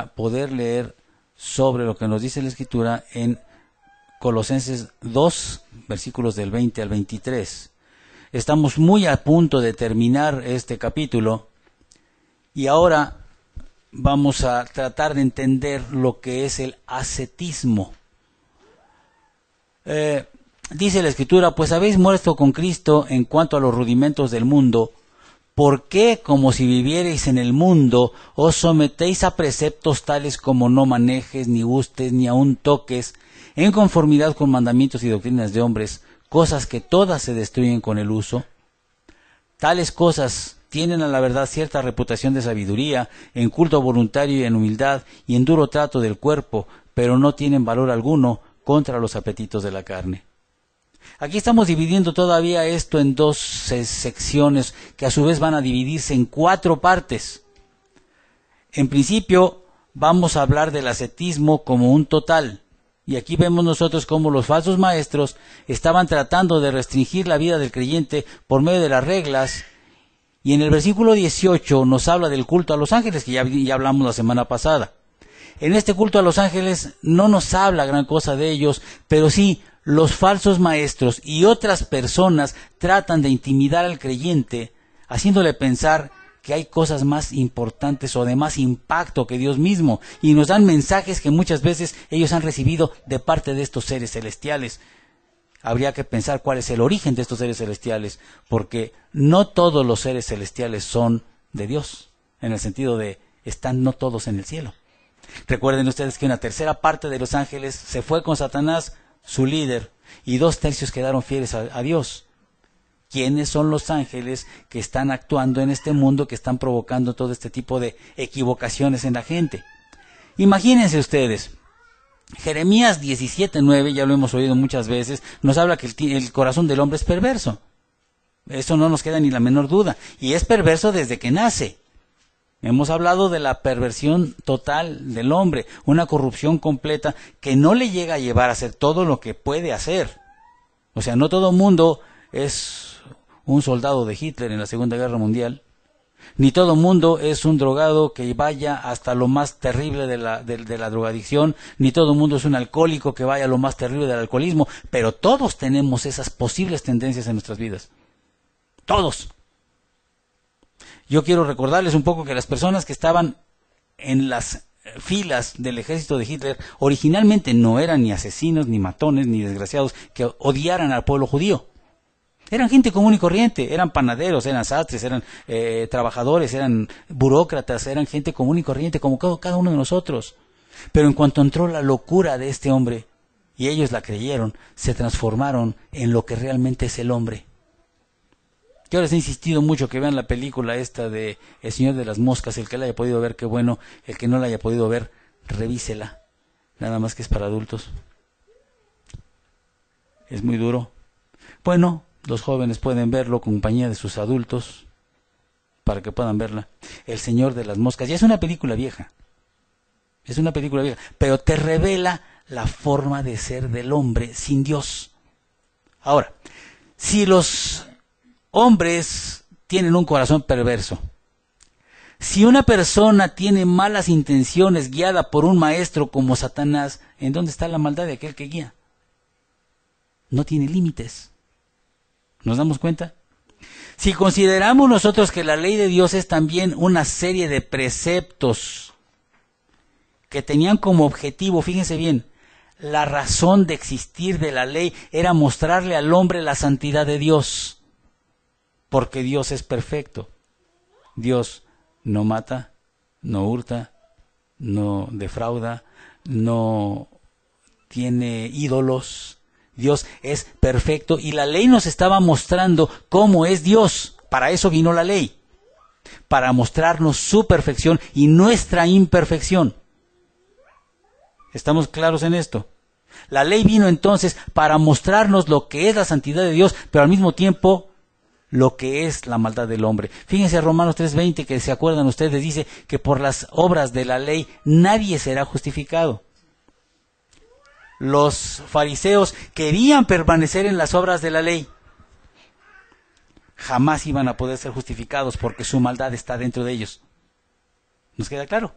poder leer sobre lo que nos dice la Escritura en Colosenses 2, versículos del 20 al 23. Estamos muy a punto de terminar este capítulo y ahora vamos a tratar de entender lo que es el ascetismo. Dice la Escritura, pues habéis muerto con Cristo en cuanto a los rudimentos del mundo. ¿Por qué, como si vivierais en el mundo, os sometéis a preceptos tales como no manejes, ni gustes, ni aun toques, en conformidad con mandamientos y doctrinas de hombres, cosas que todas se destruyen con el uso? Tales cosas tienen a la verdad cierta reputación de sabiduría, en culto voluntario y en humildad, y en duro trato del cuerpo, pero no tienen valor alguno contra los apetitos de la carne. Aquí estamos dividiendo todavía esto en dos secciones que a su vez van a dividirse en 4 partes. En principio vamos a hablar del ascetismo como un total. Y aquí vemos nosotros cómo los falsos maestros estaban tratando de restringir la vida del creyente por medio de las reglas. Y en el versículo 18 nos habla del culto a los ángeles, que ya hablamos la semana pasada. En este culto a los ángeles no nos habla gran cosa de ellos, pero sí los falsos maestros y otras personas tratan de intimidar al creyente, haciéndole pensar que hay cosas más importantes o de más impacto que Dios mismo, y nos dan mensajes que muchas veces ellos han recibido de parte de estos seres celestiales. Habría que pensar cuál es el origen de estos seres celestiales, porque no todos los seres celestiales son de Dios, en el sentido de están no todos en el cielo. Recuerden ustedes que una tercera parte de los ángeles se fue con Satanás, su líder, y 2/3 quedaron fieles a Dios. ¿Quiénes son los ángeles que están actuando en este mundo, que están provocando todo este tipo de equivocaciones en la gente? Imagínense ustedes, Jeremías 17:9, ya lo hemos oído muchas veces, nos habla que el corazón del hombre es perverso. Eso no nos queda ni la menor duda, y es perverso desde que nace. Hemos hablado de la perversión total del hombre, una corrupción completa que no le llega a llevar a hacer todo lo que puede hacer. O sea, no todo mundo es un soldado de Hitler en la Segunda Guerra Mundial, ni todo mundo es un drogado que vaya hasta lo más terrible de la drogadicción, ni todo mundo es un alcohólico que vaya a lo más terrible del alcoholismo, pero todos tenemos esas posibles tendencias en nuestras vidas. Todos. Yo quiero recordarles un poco que las personas que estaban en las filas del ejército de Hitler originalmente no eran ni asesinos, ni matones, ni desgraciados que odiaran al pueblo judío. Eran gente común y corriente, eran panaderos, eran sastres, eran trabajadores, eran burócratas, eran gente común y corriente como cada uno de nosotros. Pero en cuanto entró la locura de este hombre, y ellos la creyeron, se transformaron en lo que realmente es el hombre. Yo les he insistido mucho que vean la película esta de El Señor de las Moscas. El que la haya podido ver, qué bueno. El que no la haya podido ver, revísela. Nada más que es para adultos. Es muy duro. Bueno, los jóvenes pueden verlo con compañía de sus adultos para que puedan verla. El Señor de las Moscas. Ya es una película vieja. Es una película vieja. Pero te revela la forma de ser del hombre sin Dios. Ahora, si los hombres tienen un corazón perverso, si una persona tiene malas intenciones guiada por un maestro como Satanás, ¿en dónde está la maldad de aquel que guía? No tiene límites. ¿Nos damos cuenta? Si consideramos nosotros que la ley de Dios es también una serie de preceptos que tenían como objetivo, fíjense bien, la razón de existir de la ley era mostrarle al hombre la santidad de Dios. Porque Dios es perfecto. Dios no mata, no hurta, no defrauda, no tiene ídolos. Dios es perfecto y la ley nos estaba mostrando cómo es Dios. Para eso vino la ley. Para mostrarnos su perfección y nuestra imperfección. ¿Estamos claros en esto? La ley vino entonces para mostrarnos lo que es la santidad de Dios, pero al mismo tiempo lo que es la maldad del hombre. Fíjense Romanos 3:20, que se acuerdan ustedes, dice que por las obras de la ley nadie será justificado. Los fariseos querían permanecer en las obras de la ley. Jamás iban a poder ser justificados porque su maldad está dentro de ellos. ¿Nos queda claro?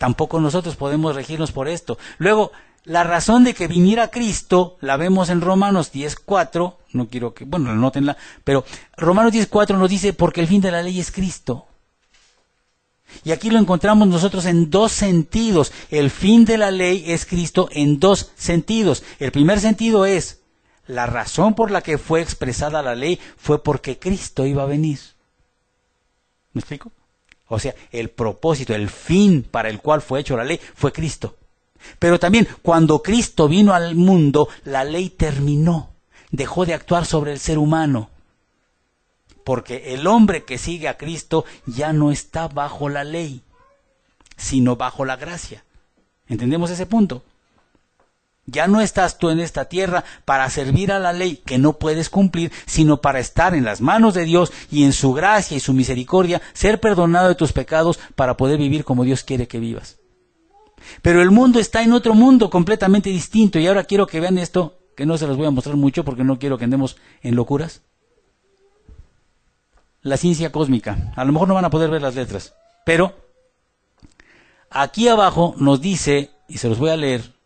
Tampoco nosotros podemos regirnos por esto. Luego, la razón de que viniera Cristo la vemos en Romanos 10:4, no quiero que, bueno, anótenla, pero Romanos 10:4 nos dice, porque el fin de la ley es Cristo. Y aquí lo encontramos nosotros en dos sentidos. El fin de la ley es Cristo en dos sentidos. El primer sentido es, la razón por la que fue expresada la ley fue porque Cristo iba a venir. ¿Me explico? O sea, el propósito, el fin para el cual fue hecho la ley fue Cristo. Pero también, cuando Cristo vino al mundo, la ley terminó. Dejó de actuar sobre el ser humano. Porque el hombre que sigue a Cristo ya no está bajo la ley, sino bajo la gracia. ¿Entendemos ese punto? Ya no estás tú en esta tierra para servir a la ley que no puedes cumplir, sino para estar en las manos de Dios y en su gracia y su misericordia, ser perdonado de tus pecados para poder vivir como Dios quiere que vivas. Pero el mundo está en otro mundo completamente distinto, y ahora quiero que vean esto, que no se los voy a mostrar mucho porque no quiero que andemos en locuras. La ciencia cósmica. A lo mejor no van a poder ver las letras, pero aquí abajo nos dice, y se los voy a leer,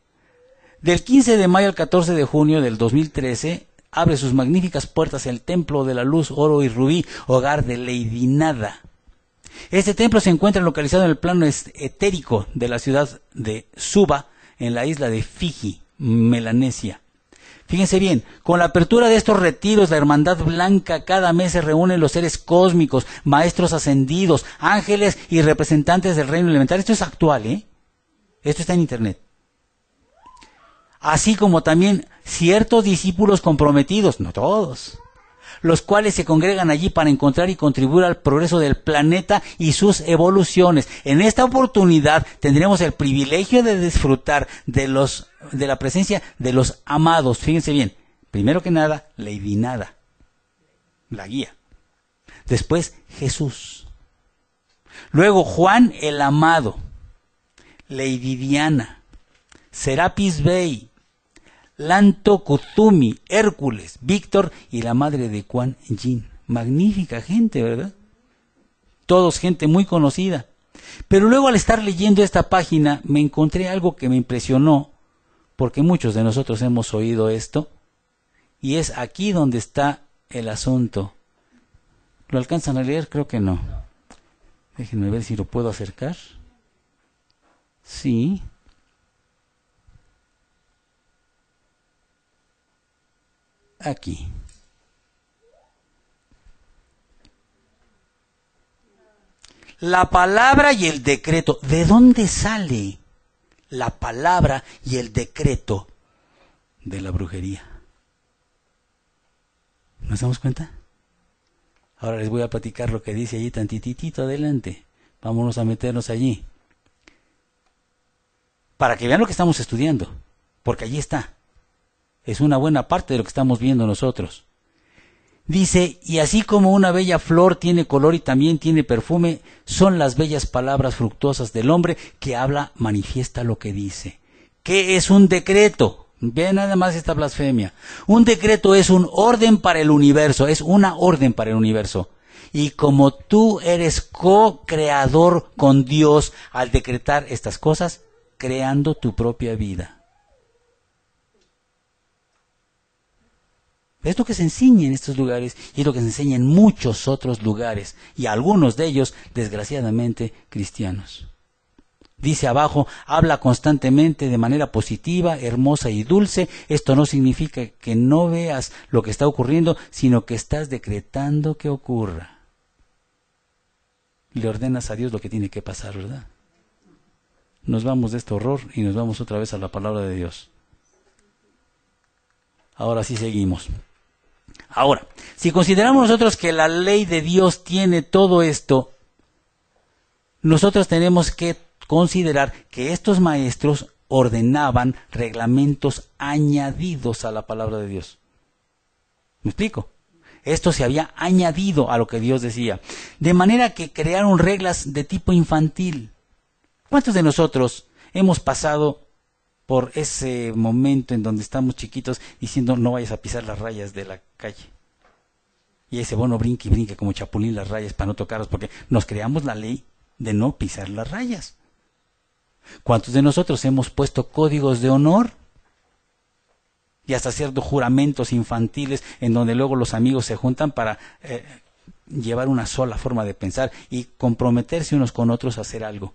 del 15 de mayo al 14 de junio del 2013, abre sus magníficas puertas el Templo de la Luz, Oro y Rubí, hogar de Lady Nada. Este templo se encuentra localizado en el plano etérico de la ciudad de Suba, en la isla de Fiji, Melanesia. Fíjense bien, con la apertura de estos retiros, la Hermandad Blanca, cada mes se reúnen los seres cósmicos, maestros ascendidos, ángeles y representantes del reino elemental. Esto es actual, ¿eh? Esto está en internet. Así como también ciertos discípulos comprometidos, no todos, los cuales se congregan allí para encontrar y contribuir al progreso del planeta y sus evoluciones. En esta oportunidad tendremos el privilegio de disfrutar de la presencia de los amados. Fíjense bien, primero que nada, Lady Nada, la guía. Después, Jesús. Luego, Juan el Amado, Lady Diana, Serapis Bey, Lanto Kutumi, Hércules, Víctor y la madre de Kuan Yin. Magnífica gente, ¿verdad? Todos gente muy conocida. Pero luego, al estar leyendo esta página, me encontré algo que me impresionó, porque muchos de nosotros hemos oído esto, y es aquí donde está el asunto. ¿Lo alcanzan a leer? Creo que no. Déjenme ver si lo puedo acercar. Sí. Aquí. La palabra y el decreto. ¿De dónde sale la palabra y el decreto? De la brujería. ¿Nos damos cuenta? Ahora les voy a platicar lo que dice allí tantitito adelante. Vámonos a meternos allí. Para que vean lo que estamos estudiando. Porque allí está. Es una buena parte de lo que estamos viendo nosotros. Dice, y así como una bella flor tiene color y también tiene perfume, son las bellas palabras fructuosas del hombre que habla, manifiesta lo que dice. ¿Qué es un decreto? Vean nada más esta blasfemia. Un decreto es un orden para el universo, es una orden para el universo. Y como tú eres co-creador con Dios al decretar estas cosas, creando tu propia vida. Es lo que se enseña en estos lugares y es lo que se enseña en muchos otros lugares, y algunos de ellos, desgraciadamente, cristianos. Dice abajo, habla constantemente de manera positiva, hermosa y dulce. Esto no significa que no veas lo que está ocurriendo, sino que estás decretando que ocurra. Le ordenas a Dios lo que tiene que pasar, ¿verdad? Nos vamos de este horror y nos vamos otra vez a la palabra de Dios. Ahora sí seguimos. Ahora, si consideramos nosotros que la ley de Dios tiene todo esto, nosotros tenemos que considerar que estos maestros ordenaban reglamentos añadidos a la palabra de Dios. ¿Me explico? Esto se había añadido a lo que Dios decía. De manera que crearon reglas de tipo infantil. ¿Cuántos de nosotros hemos pasado por ese momento en donde estamos chiquitos diciendo no vayas a pisar las rayas de la calle? Y ese bueno brinque y brinque como chapulín las rayas para no tocarlas, porque nos creamos la ley de no pisar las rayas. ¿Cuántos de nosotros hemos puesto códigos de honor? Y hasta ciertos juramentos infantiles en donde luego los amigos se juntan para llevar una sola forma de pensar y comprometerse unos con otros a hacer algo.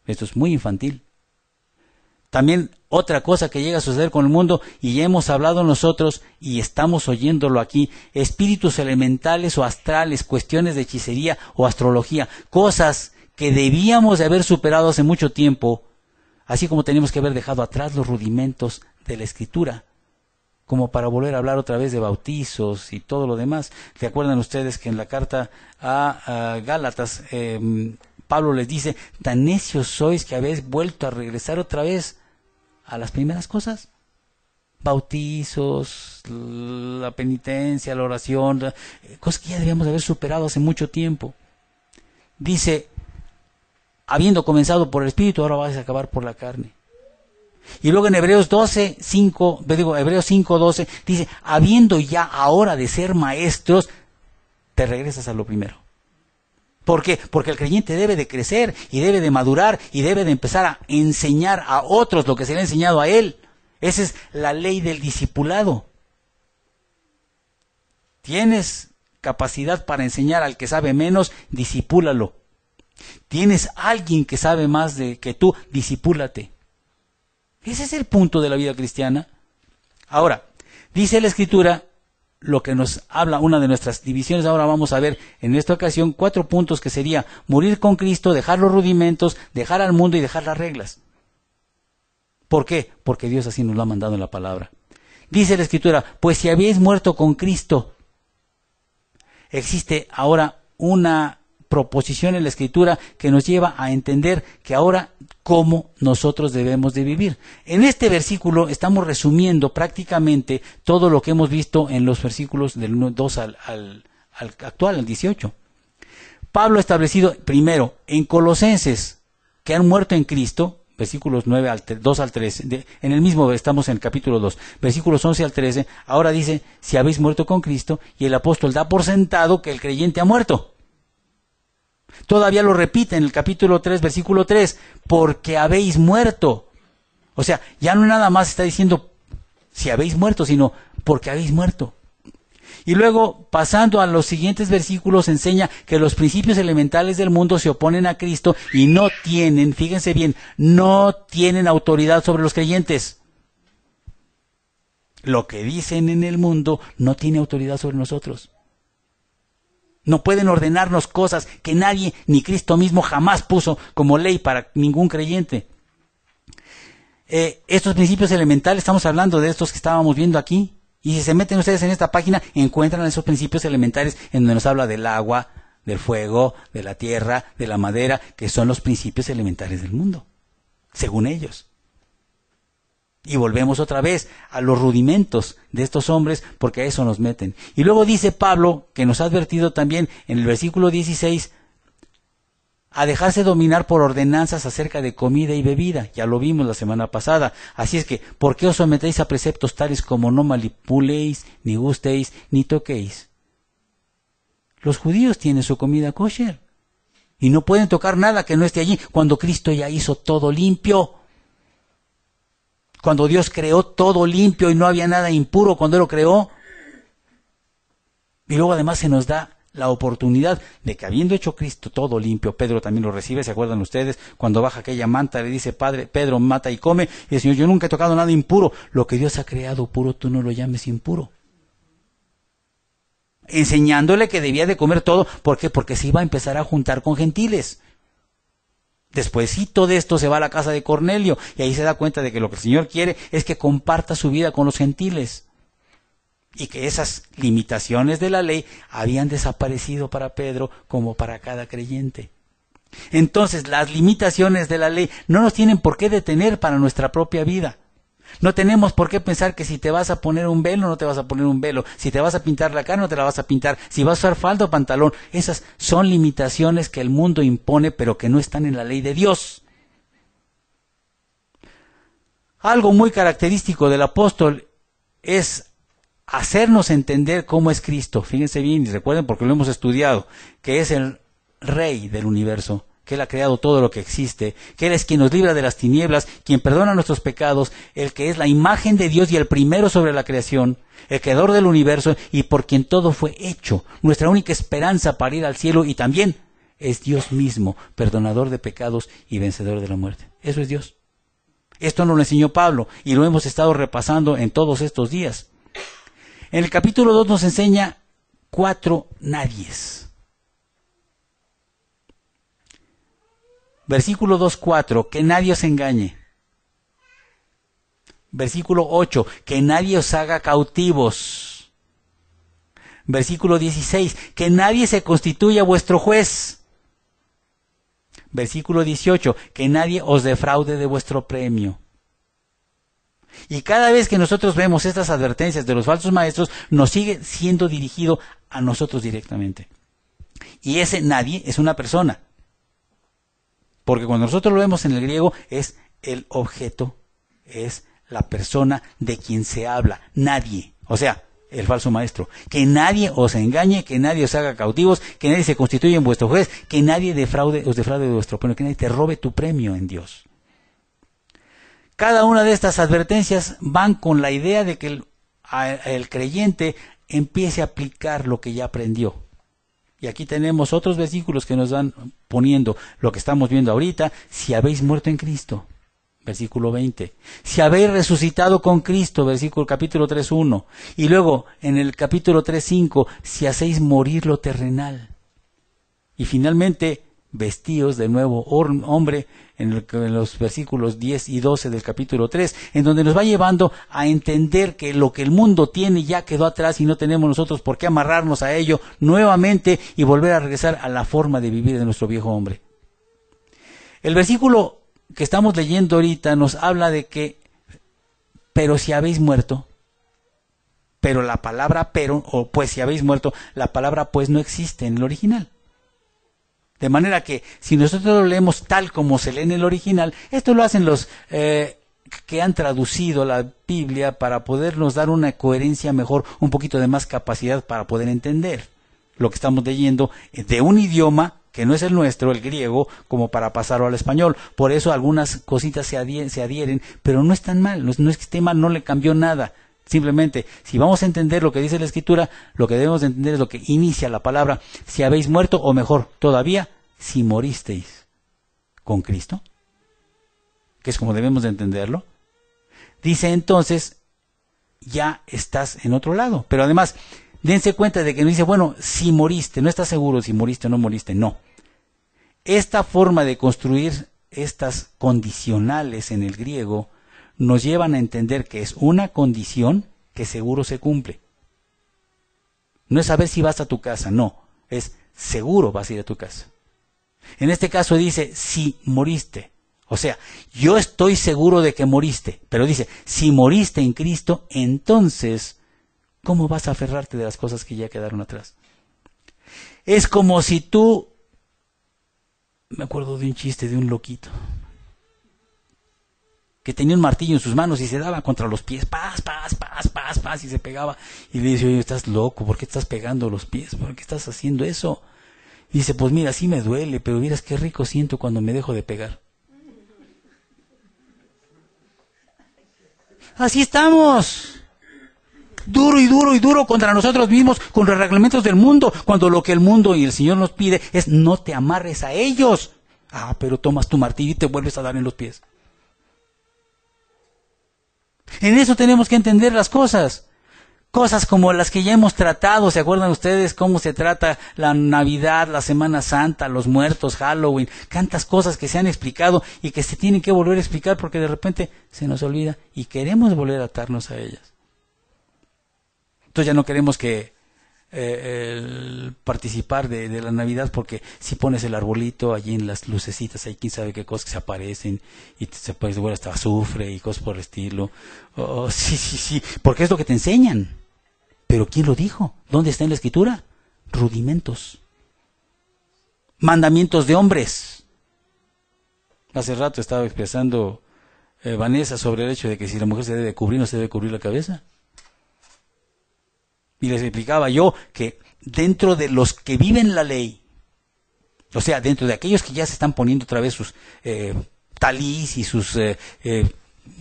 Esto es muy infantil. También otra cosa que llega a suceder con el mundo, y ya hemos hablado nosotros y estamos oyéndolo aquí, espíritus elementales o astrales, cuestiones de hechicería o astrología, cosas que debíamos de haber superado hace mucho tiempo, así como teníamos que haber dejado atrás los rudimentos de la Escritura, como para volver a hablar otra vez de bautizos y todo lo demás. ¿Recuerdan ustedes que en la carta a Gálatas, Pablo les dice, tan necios sois que habéis vuelto a regresar otra vez a las primeras cosas? Bautizos, la penitencia, la oración, cosas que ya debíamos de haber superado hace mucho tiempo. Dice, habiendo comenzado por el Espíritu, ahora vais a acabar por la carne. Y luego en Hebreos 5:12 dice, habiendo ya ahora de ser maestros, te regresas a lo primero. ¿Por qué? Porque el creyente debe de crecer y debe de madurar y debe de empezar a enseñar a otros lo que se le ha enseñado a él. Esa es la ley del discipulado. Tienes capacidad para enseñar al que sabe menos, discipúlalo. Tienes alguien que sabe más que tú, discipúlate. Ese es el punto de la vida cristiana. Ahora, dice la Escritura, lo que nos habla una de nuestras divisiones, ahora vamos a ver en esta ocasión 4 puntos que sería morir con Cristo, dejar los rudimentos, dejar al mundo y dejar las reglas. ¿Por qué? Porque Dios así nos lo ha mandado en la palabra. Dice la Escritura, pues si habéis muerto con Cristo, existe ahora una proposición en la Escritura que nos lleva a entender que ahora cómo nosotros debemos de vivir. En este versículo estamos resumiendo prácticamente todo lo que hemos visto en los versículos del 2 al actual, al 18. Pablo ha establecido primero en Colosenses que han muerto en Cristo, versículos 2 al 13, en el mismo estamos en el capítulo 2, versículos 11 al 13, ahora dice, si habéis muerto con Cristo, y el apóstol da por sentado que el creyente ha muerto. Todavía lo repite en el capítulo 3, versículo 3, porque habéis muerto. O sea, ya no nada más está diciendo si habéis muerto, sino porque habéis muerto. Y luego, pasando a los siguientes versículos, enseña que los principios elementales del mundo se oponen a Cristo y no tienen, fíjense bien, no tienen autoridad sobre los creyentes. Lo que dicen en el mundo no tiene autoridad sobre nosotros. No pueden ordenarnos cosas que nadie, ni Cristo mismo, jamás puso como ley para ningún creyente. Estos principios elementales, estamos hablando de estos que estábamos viendo aquí, y si se meten ustedes en esta página, encuentran esos principios elementales en donde nos habla del agua, del fuego, de la tierra, de la madera, que son los principios elementales del mundo, según ellos. Y volvemos otra vez a los rudimentos de estos hombres, porque a eso nos meten. Y luego dice Pablo, que nos ha advertido también en el versículo 16, a dejarse dominar por ordenanzas acerca de comida y bebida. Ya lo vimos la semana pasada. Así es que, ¿por qué os sometéis a preceptos tales como no manipuléis, ni gustéis, ni toquéis? Los judíos tienen su comida kosher y no pueden tocar nada que no esté allí, cuando Cristo ya hizo todo limpio. Cuando Dios creó todo limpio y no había nada impuro cuando Él lo creó. Y luego además se nos da la oportunidad de que habiendo hecho Cristo todo limpio, Pedro también lo recibe, ¿se acuerdan ustedes? Cuando baja aquella manta le dice, Padre, Pedro, mata y come. Y el Señor, yo nunca he tocado nada impuro. Lo que Dios ha creado puro, tú no lo llames impuro. Enseñándole que debía de comer todo. ¿Por qué? Porque se iba a empezar a juntar con gentiles. Despuésito de esto se va a la casa de Cornelio y ahí se da cuenta de que lo que el Señor quiere es que comparta su vida con los gentiles y que esas limitaciones de la ley habían desaparecido para Pedro como para cada creyente. Entonces las limitaciones de la ley no nos tienen por qué detener para nuestra propia vida. No tenemos por qué pensar que si te vas a poner un velo, no te vas a poner un velo. Si te vas a pintar la cara, no te la vas a pintar. Si vas a usar falda o pantalón. Esas son limitaciones que el mundo impone, pero que no están en la ley de Dios. Algo muy característico del apóstol es hacernos entender cómo es Cristo. Fíjense bien y recuerden, porque lo hemos estudiado, que es el Rey del universo, que Él ha creado todo lo que existe, que Él es quien nos libra de las tinieblas, quien perdona nuestros pecados, el que es la imagen de Dios y el primero sobre la creación, el creador del universo y por quien todo fue hecho, nuestra única esperanza para ir al cielo, y también es Dios mismo, perdonador de pecados y vencedor de la muerte. Eso es Dios. Esto nos lo enseñó Pablo y lo hemos estado repasando en todos estos días. En el capítulo 2 nos enseña 4 nadies. Versículo 2:4, que nadie os engañe. Versículo 8, que nadie os haga cautivos. Versículo 16, que nadie se constituya vuestro juez. Versículo 18, que nadie os defraude de vuestro premio. Y cada vez que nosotros vemos estas advertencias de los falsos maestros, nos sigue siendo dirigido a nosotros directamente. Y ese nadie es una persona. Porque cuando nosotros lo vemos en el griego, es el objeto, es la persona de quien se habla. Nadie. O sea, el falso maestro. Que nadie os engañe, que nadie os haga cautivos, que nadie se constituya en vuestro juez, que nadie os defraude de vuestro premio, que nadie te robe tu premio en Dios. Cada una de estas advertencias van con la idea de que el creyente empiece a aplicar lo que ya aprendió. Y aquí tenemos otros versículos que nos van poniendo lo que estamos viendo ahorita. Si habéis muerto en Cristo, versículo 20. Si habéis resucitado con Cristo, capítulo 3:1. Y luego en el capítulo 3:5, si hacéis morir lo terrenal. Y finalmente, vestíos de nuevo hombre, en los versículos 10 y 12 del capítulo 3, en donde nos va llevando a entender que lo que el mundo tiene ya quedó atrás y no tenemos nosotros por qué amarrarnos a ello nuevamente y volver a regresar a la forma de vivir de nuestro viejo hombre. El versículo que estamos leyendo ahorita nos habla de que, pero si habéis muerto, pero la palabra pero, o pues si habéis muerto, la palabra pues no existe en el original. De manera que si nosotros lo leemos tal como se lee en el original, esto lo hacen los que han traducido la Biblia para podernos dar una coherencia mejor, un poquito de más capacidad para poder entender lo que estamos leyendo de un idioma que no es el nuestro, el griego, como para pasarlo al español. Por eso algunas cositas se adhieren, pero no es tan mal, no es que esté mal, no le cambió nada. Simplemente, si vamos a entender lo que dice la Escritura, lo que debemos de entender es lo que inicia la palabra, si habéis muerto, o mejor todavía, si moristeis con Cristo, que es como debemos de entenderlo. Dice entonces, ya estás en otro lado. Pero además, dense cuenta de que no dice, bueno, si moriste, no estás seguro si moriste o no moriste, no. Esta forma de construir estas condicionales en el griego nos llevan a entender que es una condición que seguro se cumple. No es saber si vas a tu casa, no, es seguro vas a ir a tu casa. En este caso dice, si moriste. O sea, yo estoy seguro de que moriste, pero dice, si moriste en Cristo, entonces, ¿cómo vas a aferrarte de las cosas que ya quedaron atrás? Es como si tú, me acuerdo de un chiste de un loquito, que tenía un martillo en sus manos y se daba contra los pies, paz, y se pegaba. Y le dice, oye, estás loco, ¿por qué estás pegando los pies? ¿Por qué estás haciendo eso? Y dice, pues mira, sí me duele, pero miras qué rico siento cuando me dejo de pegar. Así estamos. Duro y duro y duro contra nosotros mismos, con los reglamentos del mundo, cuando lo que el mundo y el Señor nos pide es no te amarres a ellos. Ah, pero tomas tu martillo y te vuelves a dar en los pies. En eso tenemos que entender las cosas. Cosas como las que ya hemos tratado. ¿Se acuerdan ustedes cómo se trata la Navidad, la Semana Santa, los muertos, Halloween? Tantas cosas que se han explicado y que se tienen que volver a explicar porque de repente se nos olvida y queremos volver a atarnos a ellas. Entonces ya no queremos que participar de la Navidad porque si pones el arbolito allí en las lucecitas, hay quién sabe qué cosas que se aparecen y se puede ver hasta azufre y cosas por el estilo. Oh, sí, porque es lo que te enseñan. Pero ¿quién lo dijo? ¿Dónde está en la Escritura? Rudimentos. Mandamientos de hombres. Hace rato estaba expresando Vanessa sobre el hecho de que si la mujer se debe cubrir, no se debe cubrir la cabeza. Y les explicaba yo que dentro de los que viven la ley, O sea, dentro de aquellos que ya se están poniendo otra vez sus talís y sus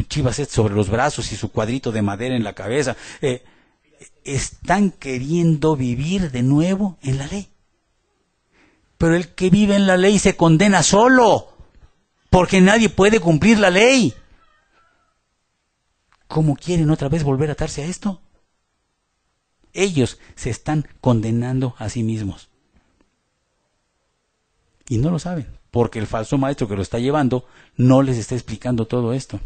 chivas sobre los brazos y su cuadrito de madera en la cabeza, están queriendo vivir de nuevo en la ley. Pero el que vive en la ley se condena solo, porque nadie puede cumplir la ley. ¿Cómo quieren otra vez volver a atarse a esto? Ellos se están condenando a sí mismos. Y no lo saben, porque el falso maestro que lo está llevando no les está explicando todo esto.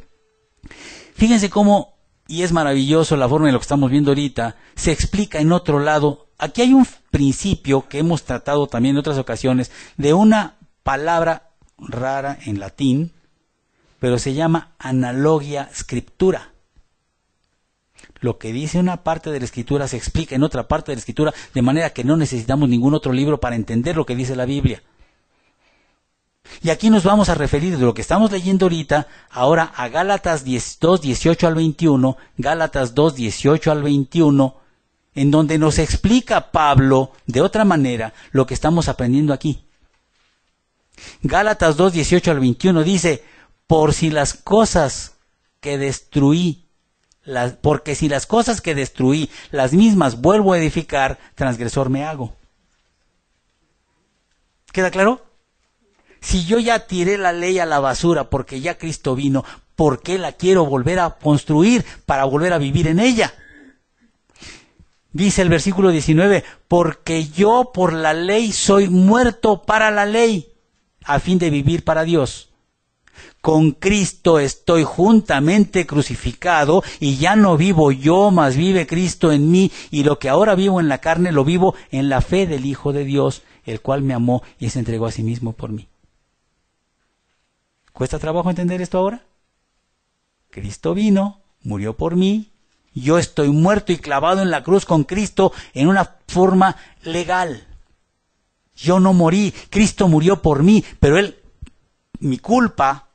Fíjense cómo, y es maravilloso la forma en lo que estamos viendo ahorita, se explica en otro lado. Aquí hay un principio que hemos tratado también en otras ocasiones, de una palabra rara en latín, pero se llama analogia scriptura. Lo que dice una parte de la Escritura se explica en otra parte de la Escritura, de manera que no necesitamos ningún otro libro para entender lo que dice la Biblia. Y aquí nos vamos a referir de lo que estamos leyendo ahorita, ahora a Gálatas 2, 18 al 21, Gálatas 2, 18 al 21, en donde nos explica Pablo de otra manera lo que estamos aprendiendo aquí. Gálatas 2, 18 al 21 dice, porque si las cosas que destruí, las mismas vuelvo a edificar, transgresor me hago. ¿Queda claro? Si yo ya tiré la ley a la basura porque ya Cristo vino, ¿por qué la quiero volver a construir para volver a vivir en ella? Dice el versículo 19, porque yo por la ley soy muerto para la ley, a fin de vivir para Dios. Con Cristo estoy juntamente crucificado, y ya no vivo yo, mas vive Cristo en mí, y lo que ahora vivo en la carne lo vivo en la fe del Hijo de Dios, el cual me amó y se entregó a sí mismo por mí. ¿Cuesta trabajo entender esto ahora? Cristo vino, murió por mí, yo estoy muerto y clavado en la cruz con Cristo en una forma legal. Yo no morí, Cristo murió por mí, pero mi culpa,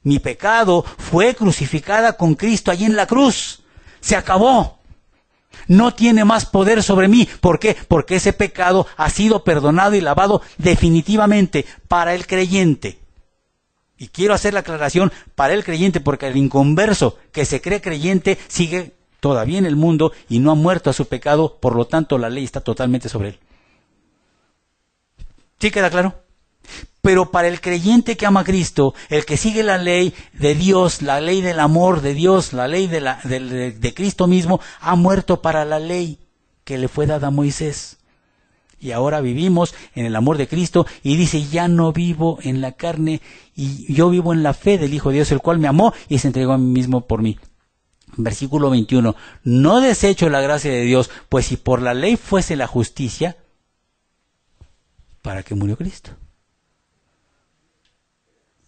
mi pecado, fue crucificada con Cristo allí en la cruz. Se acabó. No tiene más poder sobre mí. ¿Por qué? Porque ese pecado ha sido perdonado y lavado definitivamente para el creyente. Y quiero hacer la aclaración para el creyente, porque el inconverso que se cree creyente sigue todavía en el mundo y no ha muerto a su pecado, por lo tanto la ley está totalmente sobre él. ¿Sí queda claro? Pero para el creyente que ama a Cristo, el que sigue la ley de Dios, la ley del amor de Dios, la ley de Cristo mismo, ha muerto para la ley que le fue dada a Moisés. Y ahora vivimos en el amor de Cristo, y dice, ya no vivo en la carne, y yo vivo en la fe del Hijo de Dios, el cual me amó y se entregó a mí mismo por mí. Versículo 21, no desecho la gracia de Dios, pues si por la ley fuese la justicia, ¿para qué murió Cristo?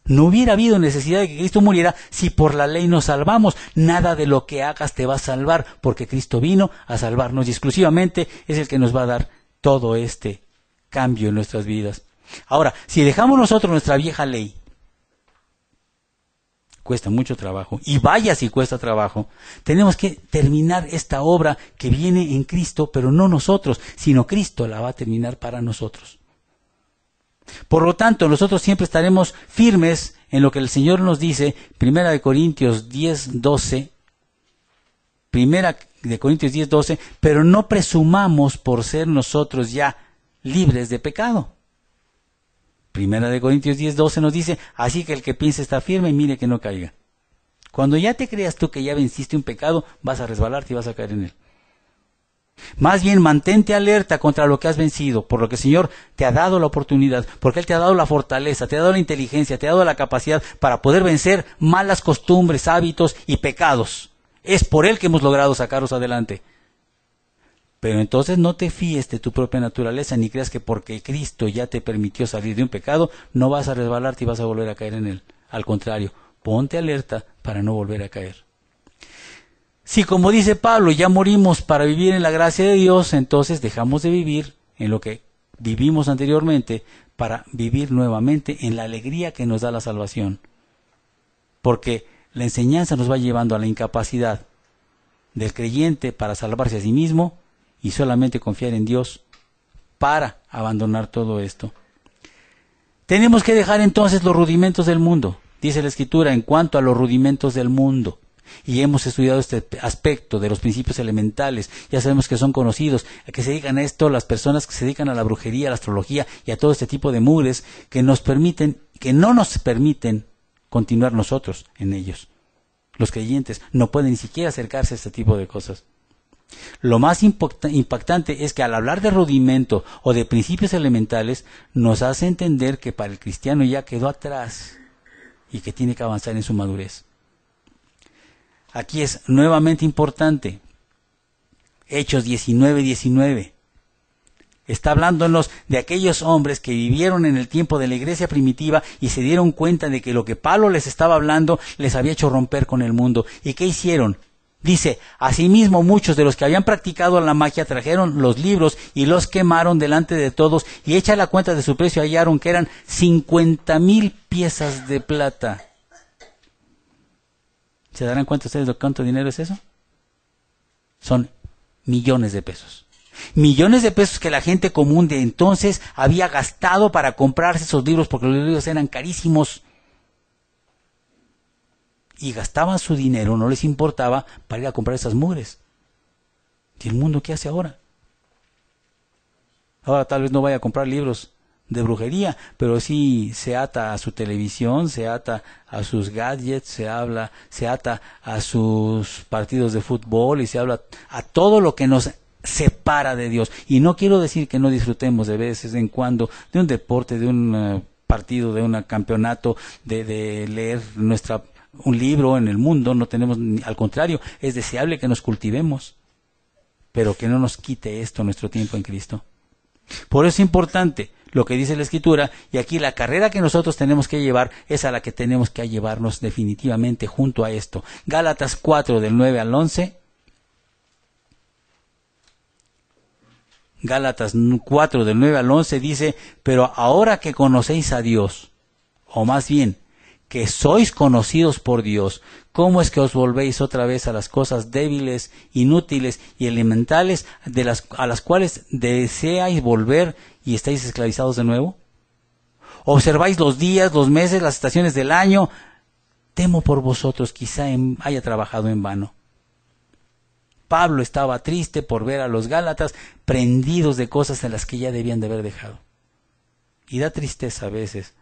No hubiera habido necesidad de que Cristo muriera si por la ley nos salvamos. Nada de lo que hagas te va a salvar, porque Cristo vino a salvarnos y exclusivamente es el que nos va a dar todo este cambio en nuestras vidas. Ahora, si dejamos nosotros nuestra vieja ley, cuesta mucho trabajo, y vaya si cuesta trabajo, tenemos que terminar esta obra que viene en Cristo, pero no nosotros, sino Cristo la va a terminar para nosotros. Por lo tanto, nosotros siempre estaremos firmes en lo que el Señor nos dice, 1 Corintios 10:12, 1 Corintios 10:12, pero no presumamos por ser nosotros ya libres de pecado. 1 Corintios 10:12 nos dice, así que el que piense está firme y mire que no caiga. Cuando ya te creas tú que ya venciste un pecado, vas a resbalarte y vas a caer en él. Más bien mantente alerta contra lo que has vencido, por lo que el Señor te ha dado la oportunidad, porque Él te ha dado la fortaleza, te ha dado la inteligencia, te ha dado la capacidad para poder vencer malas costumbres, hábitos y pecados. Es por Él que hemos logrado sacarlos adelante. Pero entonces no te fíes de tu propia naturaleza, ni creas que porque Cristo ya te permitió salir de un pecado, no vas a resbalarte y vas a volver a caer en él. Al contrario, ponte alerta para no volver a caer. Si, como dice Pablo, ya morimos para vivir en la gracia de Dios, entonces dejamos de vivir en lo que vivimos anteriormente para vivir nuevamente en la alegría que nos da la salvación. Porque la enseñanza nos va llevando a la incapacidad del creyente para salvarse a sí mismo y solamente confiar en Dios para abandonar todo esto. Tenemos que dejar entonces los rudimentos del mundo, dice la Escritura, en cuanto a los rudimentos del mundo. Y hemos estudiado este aspecto de los principios elementales, ya sabemos que son conocidos, a que se dedican a esto las personas que se dedican a la brujería, a la astrología y a todo este tipo de mugres que no nos permiten continuar nosotros en ellos. Los creyentes no pueden ni siquiera acercarse a este tipo de cosas. Lo más impactante es que al hablar de rudimento o de principios elementales, nos hace entender que para el cristiano ya quedó atrás y que tiene que avanzar en su madurez. Aquí es nuevamente importante, Hechos 19:19. Está hablándonos de aquellos hombres que vivieron en el tiempo de la iglesia primitiva y se dieron cuenta de que lo que Pablo les estaba hablando les había hecho romper con el mundo. ¿Y qué hicieron? Dice, asimismo muchos de los que habían practicado la magia trajeron los libros y los quemaron delante de todos, y hecha la cuenta de su precio hallaron que eran 50,000 piezas de plata. ¿Se darán cuenta ustedes de cuánto dinero es eso? Son millones de pesos. Millones de pesos que la gente común de entonces había gastado para comprarse esos libros, porque los libros eran carísimos. Y gastaban su dinero, no les importaba, para ir a comprar esas mugres. ¿Y el mundo qué hace ahora? Ahora tal vez no vaya a comprar libros de brujería, pero sí se ata a su televisión, se ata a sus gadgets, se ata a sus partidos de fútbol y se habla a todo lo que nos separa de Dios. Y no quiero decir que no disfrutemos de veces en cuando de un deporte, de un partido, de un campeonato, de leer un libro en el mundo. No tenemos, al contrario, es deseable que nos cultivemos, pero que no nos quite esto nuestro tiempo en Cristo. Por eso es importante lo que dice la Escritura, y aquí la carrera que nosotros tenemos que llevar es a la que tenemos que llevarnos definitivamente junto a esto. Gálatas 4 del 9 al 11. Gálatas 4 del 9 al 11 dice, pero ahora que conocéis a Dios, o más bien, que sois conocidos por Dios, ¿cómo es que os volvéis otra vez a las cosas débiles, inútiles y elementales a las cuales deseáis volver y estáis esclavizados de nuevo? ¿Observáis los días, los meses, las estaciones del año? Temo por vosotros, quizá haya trabajado en vano. Pablo estaba triste por ver a los Gálatas prendidos de cosas en las que ya debían de haber dejado. Y da tristeza a veces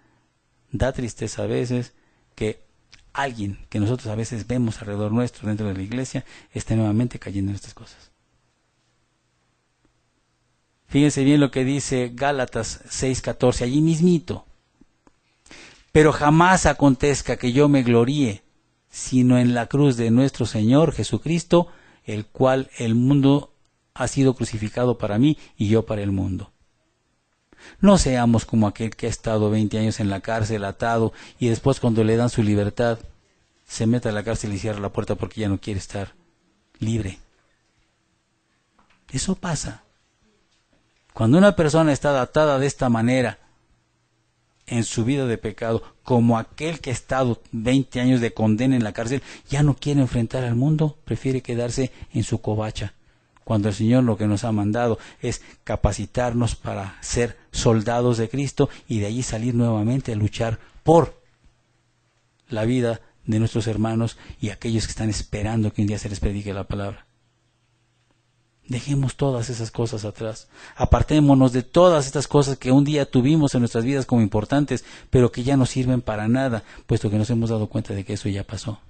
que alguien que nosotros a veces vemos alrededor nuestro dentro de la iglesia esté nuevamente cayendo en estas cosas. Fíjense bien lo que dice Gálatas 6:14, allí mismito. Pero jamás acontezca que yo me gloríe, sino en la cruz de nuestro Señor Jesucristo, el cual el mundo ha sido crucificado para mí y yo para el mundo. No seamos como aquel que ha estado 20 años en la cárcel atado y después cuando le dan su libertad se mete a la cárcel y cierra la puerta porque ya no quiere estar libre. Eso pasa. Cuando una persona está atada de esta manera en su vida de pecado, como aquel que ha estado 20 años de condena en la cárcel, ya no quiere enfrentar al mundo, prefiere quedarse en su covacha. Cuando el Señor lo que nos ha mandado es capacitarnos para ser soldados de Cristo y de allí salir nuevamente a luchar por la vida de nuestros hermanos y aquellos que están esperando que un día se les predique la palabra. Dejemos todas esas cosas atrás. Apartémonos de todas estas cosas que un día tuvimos en nuestras vidas como importantes, pero que ya no sirven para nada, puesto que nos hemos dado cuenta de que eso ya pasó.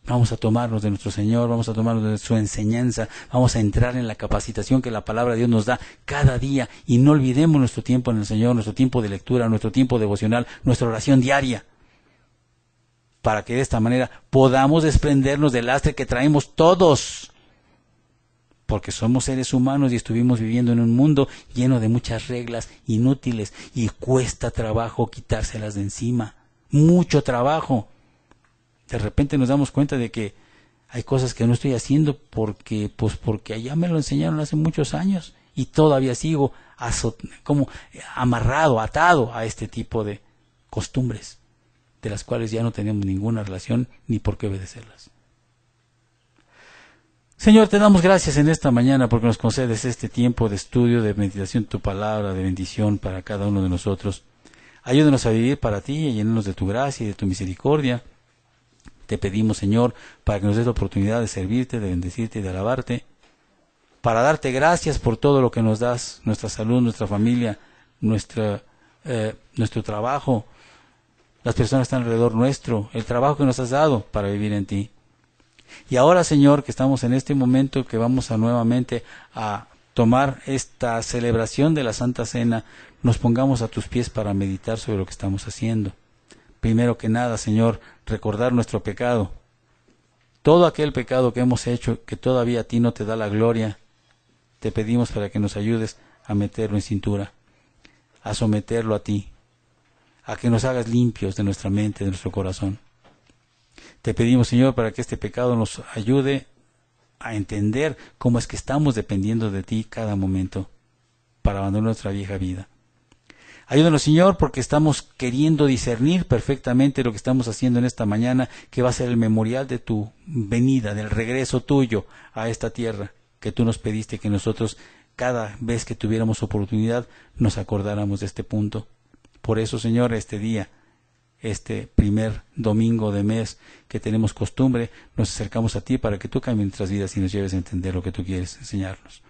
Vamos a tomarnos de nuestro Señor, vamos a tomarnos de su enseñanza, vamos a entrar en la capacitación que la palabra de Dios nos da cada día y no olvidemos nuestro tiempo en el Señor, nuestro tiempo de lectura, nuestro tiempo devocional, nuestra oración diaria, para que de esta manera podamos desprendernos del lastre que traemos todos, porque somos seres humanos y estuvimos viviendo en un mundo lleno de muchas reglas inútiles y cuesta trabajo quitárselas de encima, mucho trabajo. De repente nos damos cuenta de que hay cosas que no estoy haciendo porque allá me lo enseñaron hace muchos años y todavía sigo como amarrado, atado a este tipo de costumbres de las cuales ya no tenemos ninguna relación ni por qué obedecerlas. Señor, te damos gracias en esta mañana porque nos concedes este tiempo de estudio, de meditación de tu palabra, de bendición para cada uno de nosotros. Ayúdanos a vivir para ti y llenarnos de tu gracia y de tu misericordia. Te pedimos, Señor, para que nos des la oportunidad de servirte, de bendecirte y de alabarte, para darte gracias por todo lo que nos das, nuestra salud, nuestra familia, nuestro trabajo, las personas que están alrededor nuestro, el trabajo que nos has dado para vivir en ti. Y ahora, Señor, que estamos en este momento que vamos a nuevamente a tomar esta celebración de la Santa Cena, nos pongamos a tus pies para meditar sobre lo que estamos haciendo. Primero que nada, Señor, recordar nuestro pecado. Todo aquel pecado que hemos hecho que todavía a ti no te da la gloria, te pedimos para que nos ayudes a meterlo en cintura, a someterlo a ti, a que nos hagas limpios de nuestra mente, de nuestro corazón. Te pedimos, Señor, para que este pecado nos ayude a entender cómo es que estamos dependiendo de ti cada momento para abandonar nuestra vieja vida. Ayúdanos, Señor, porque estamos queriendo discernir perfectamente lo que estamos haciendo en esta mañana, que va a ser el memorial de tu venida, del regreso tuyo a esta tierra, que tú nos pediste que nosotros, cada vez que tuviéramos oportunidad, nos acordáramos de este punto. Por eso, Señor, este día, este primer domingo de mes que tenemos costumbre, nos acercamos a ti para que tú cambies nuestras vidas y nos lleves a entender lo que tú quieres enseñarnos.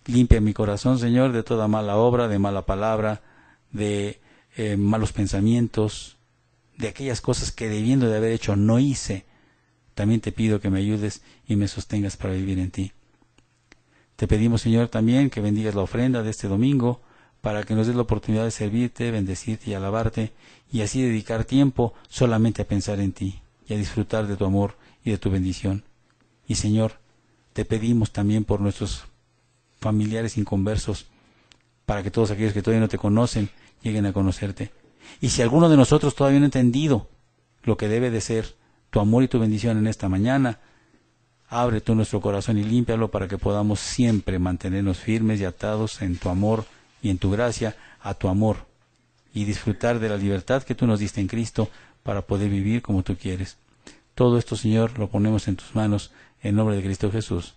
Limpia mi corazón, Señor, de toda mala obra, de mala palabra, de malos pensamientos, de aquellas cosas que debiendo de haber hecho no hice. También te pido que me ayudes y me sostengas para vivir en ti. Te pedimos, Señor, también que bendigas la ofrenda de este domingo, para que nos des la oportunidad de servirte, bendecirte y alabarte, y así dedicar tiempo solamente a pensar en ti, y a disfrutar de tu amor y de tu bendición. Y Señor, te pedimos también por nuestros familiares inconversos, para que todos aquellos que todavía no te conocen, lleguen a conocerte. Y si alguno de nosotros todavía no ha entendido lo que debe de ser tu amor y tu bendición en esta mañana, abre tú nuestro corazón y límpialo para que podamos siempre mantenernos firmes y atados en tu amor y en tu gracia a tu amor, y disfrutar de la libertad que tú nos diste en Cristo para poder vivir como tú quieres. Todo esto, Señor, lo ponemos en tus manos, en nombre de Cristo Jesús.